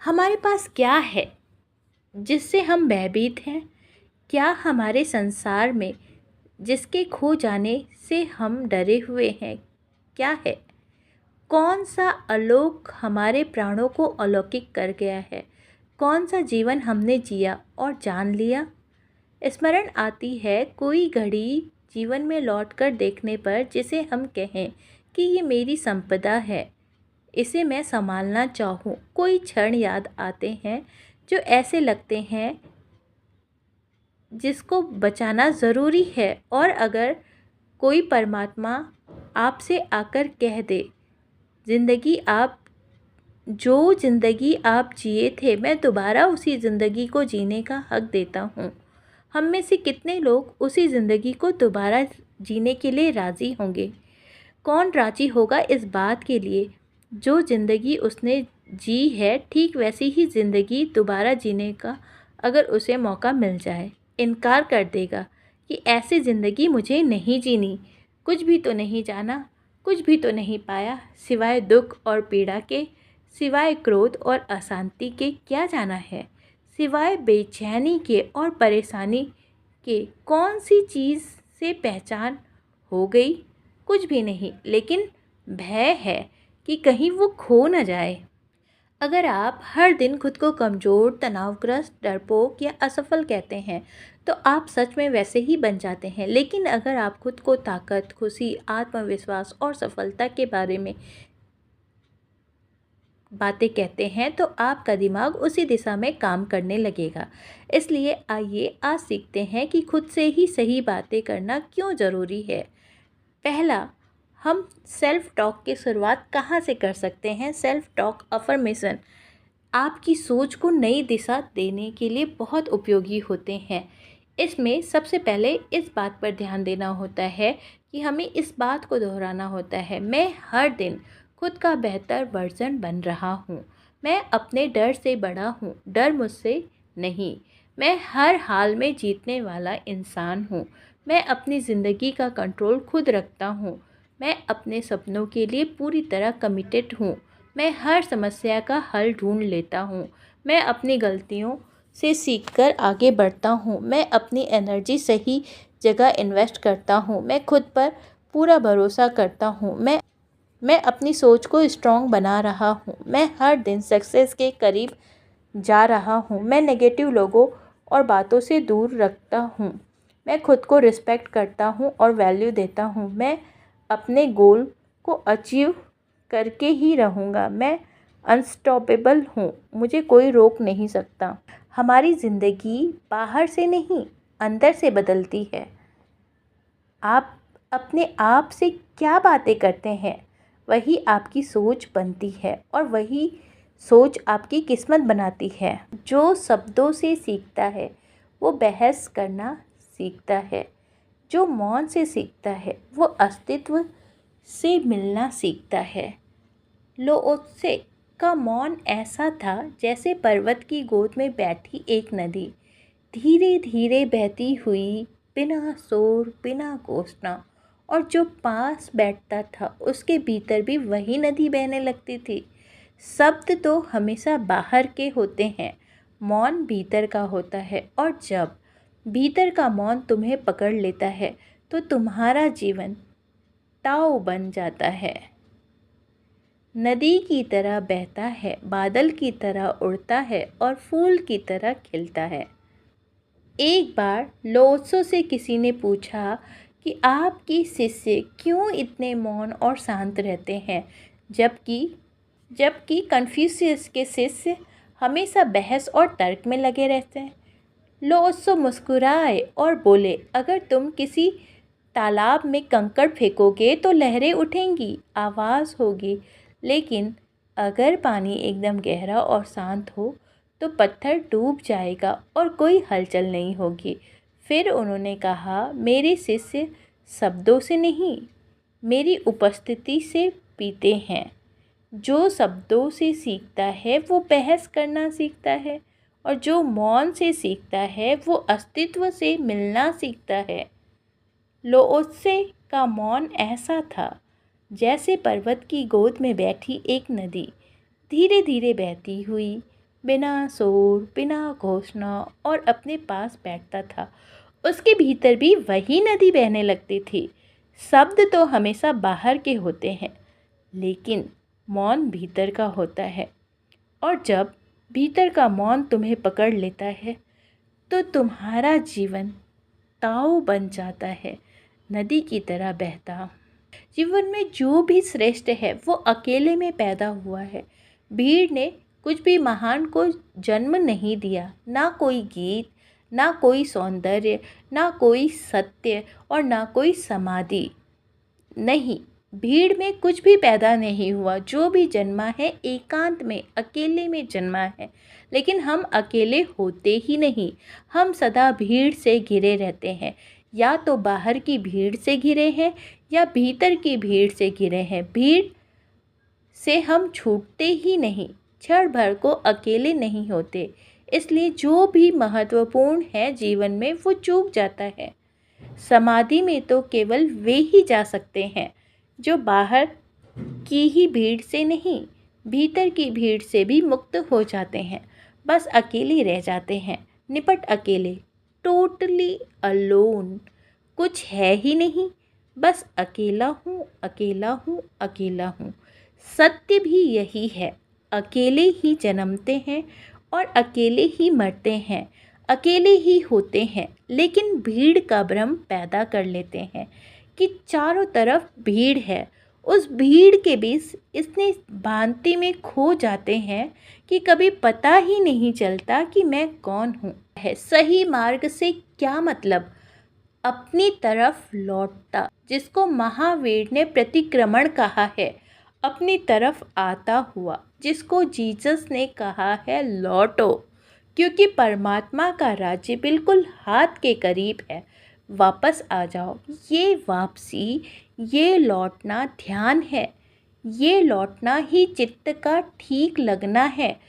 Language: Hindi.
हमारे पास क्या है जिससे हम भयभीत हैं? क्या हमारे संसार में जिसके खो जाने से हम डरे हुए हैं क्या है? कौन सा आलोक हमारे प्राणों को अलौकिक कर गया है? कौन सा जीवन हमने जिया और जान लिया? स्मरण आती है कोई घड़ी जीवन में लौटकर देखने पर जिसे हम कहें कि ये मेरी संपदा है, इसे मैं संभालना चाहूँ। कोई क्षण याद आते हैं जो ऐसे लगते हैं जिसको बचाना ज़रूरी है। और अगर कोई परमात्मा आपसे आकर कह दे, ज़िंदगी आप जिए थे, मैं दोबारा उसी ज़िंदगी को जीने का हक देता हूँ। हम में से कितने लोग उसी ज़िंदगी को दोबारा जीने के लिए राज़ी होंगे? कौन राज़ी होगा इस बात के लिए जो ज़िंदगी उसने जी है ठीक वैसी ही ज़िंदगी दोबारा जीने का अगर उसे मौका मिल जाए? इनकार कर देगा कि ऐसी ज़िंदगी मुझे नहीं जीनी। कुछ भी तो नहीं जाना, कुछ भी तो नहीं पाया, सिवाय दुख और पीड़ा के, सिवाय क्रोध और अशांति के क्या जाना है? सिवाय बेचैनी के और परेशानी के कौन सी चीज़ से पहचान हो गई? कुछ भी नहीं, लेकिन भय है कि कहीं वो खो न जाए। अगर आप हर दिन खुद को कमज़ोर, तनावग्रस्त, डरपोक या असफल कहते हैं, तो आप सच में वैसे ही बन जाते हैं। लेकिन अगर आप खुद को ताकत, खुशी, आत्मविश्वास और सफलता के बारे में बातें कहते हैं, तो आपका दिमाग उसी दिशा में काम करने लगेगा। इसलिए आइए आज सीखते हैं कि खुद से ही सही बातें करना क्यों ज़रूरी है। पहला, हम सेल्फ टॉक की शुरुआत कहाँ से कर सकते हैं? सेल्फ टॉक अफर्मेशन आपकी सोच को नई दिशा देने के लिए बहुत उपयोगी होते हैं। इसमें सबसे पहले इस बात पर ध्यान देना होता है कि हमें इस बात को दोहराना होता है, मैं हर दिन खुद का बेहतर वर्जन बन रहा हूँ। मैं अपने डर से बड़ा हूँ, डर मुझसे नहीं। मैं हर हाल में जीतने वाला इंसान हूँ। मैं अपनी ज़िंदगी का कंट्रोल खुद रखता हूँ। मैं अपने सपनों के लिए पूरी तरह कमिटेड हूँ। मैं हर समस्या का हल ढूंढ लेता हूँ। मैं अपनी गलतियों से सीखकर आगे बढ़ता हूँ। मैं अपनी एनर्जी सही जगह इन्वेस्ट करता हूँ। मैं खुद पर पूरा भरोसा करता हूँ। मैं अपनी सोच को स्ट्रॉन्ग बना रहा हूँ। मैं हर दिन सक्सेस के करीब जा रहा हूँ। मैं नेगेटिव लोगों और बातों से दूर रखता हूँ। मैं खुद को रिस्पेक्ट करता हूँ और वैल्यू देता हूँ। मैं अपने गोल को अचीव करके ही रहूँगा। मैं अनस्टॉपेबल हूँ, मुझे कोई रोक नहीं सकता। हमारी ज़िंदगी बाहर से नहीं, अंदर से बदलती है। आप अपने आप से क्या बातें करते हैं, वही आपकी सोच बनती है और वही सोच आपकी किस्मत बनाती है। जो शब्दों से सीखता है वो बहस करना सीखता है। जो मौन से सीखता है वो अस्तित्व से मिलना सीखता है। लोओत्से का मौन ऐसा था जैसे पर्वत की गोद में बैठी एक नदी, धीरे धीरे बहती हुई, बिना शोर, बिना घोषणा। और जो पास बैठता था उसके भीतर भी वही नदी बहने लगती थी। शब्द तो हमेशा बाहर के होते हैं, मौन भीतर का होता है। और जब भीतर का मौन तुम्हें पकड़ लेता है तो तुम्हारा जीवन ताऊ बन जाता है। नदी की तरह बहता है, बादल की तरह उड़ता है और फूल की तरह खिलता है। एक बार लोत्सो से किसी ने पूछा कि आपकी शिष्य क्यों इतने मौन और शांत रहते हैं, जबकि कन्फ्यूशियस के शिष्य हमेशा बहस और तर्क में लगे रहते हैं। लोत्सो मुस्कुराए और बोले, अगर तुम किसी तालाब में कंकड़ फेंकोगे तो लहरें उठेंगी, आवाज़ होगी। लेकिन अगर पानी एकदम गहरा और शांत हो तो पत्थर डूब जाएगा और कोई हलचल नहीं होगी। फिर उन्होंने कहा, मेरे शिष्य शब्दों से नहीं, मेरी उपस्थिति से पीते हैं। जो शब्दों से सीखता है वो बहस करना सीखता है और जो मौन से सीखता है वो अस्तित्व से मिलना सीखता है। लोओत्से का मौन ऐसा था जैसे पर्वत की गोद में बैठी एक नदी, धीरे धीरे बहती हुई, बिना शोर, बिना घोषणा और अपने पास बैठता था। उसके भीतर भी वही नदी बहने लगती थी। शब्द तो हमेशा बाहर के होते हैं, लेकिन मौन भीतर का होता है। और जब भीतर का मौन तुम्हें पकड़ लेता है तो तुम्हारा जीवन ताऊ बन जाता है, नदी की तरह बहता। जीवन में जो भी श्रेष्ठ है वो अकेले में पैदा हुआ है। भीड़ ने कुछ भी महान को जन्म नहीं दिया, ना कोई गीत, ना कोई सौंदर्य, ना कोई सत्य और ना कोई समाधि। नहीं, भीड़ में कुछ भी पैदा नहीं हुआ। जो भी जन्मा है एकांत में, अकेले में जन्मा है। लेकिन हम अकेले होते ही नहीं, हम सदा भीड़ से घिरे रहते हैं। या तो बाहर की भीड़ से घिरे हैं या भीतर की भीड़ से घिरे हैं। भीड़ से हम छूटते ही नहीं, क्षण भर को अकेले नहीं होते। इसलिए जो भी महत्वपूर्ण है जीवन में वो चूक जाता है। समाधि में तो केवल वे ही जा सकते हैं जो बाहर की ही भीड़ से नहीं, भीतर की भीड़ से भी मुक्त हो जाते हैं। बस अकेले रह जाते हैं, निपट अकेले, टोटली अलोन। कुछ है ही नहीं, बस अकेला हूँ, अकेला हूँ, अकेला हूँ। सत्य भी यही है, अकेले ही जन्मते हैं और अकेले ही मरते हैं, अकेले ही होते हैं। लेकिन भीड़ का भ्रम पैदा कर लेते हैं कि चारों तरफ भीड़ है। उस भीड़ के बीच इतने भ्रांति में खो जाते हैं कि कभी पता ही नहीं चलता कि मैं कौन हूँ। है सही मार्ग से क्या मतलब? अपनी तरफ लौटता, जिसको महावीर ने प्रतिक्रमण कहा है। अपनी तरफ आता हुआ, जिसको जीसस ने कहा है लौटो, क्योंकि परमात्मा का राज्य बिल्कुल हाथ के करीब है। वापस आ जाओ। ये वापसी, ये लौटना ध्यान है। ये लौटना ही चित्त का ठीक लगना है।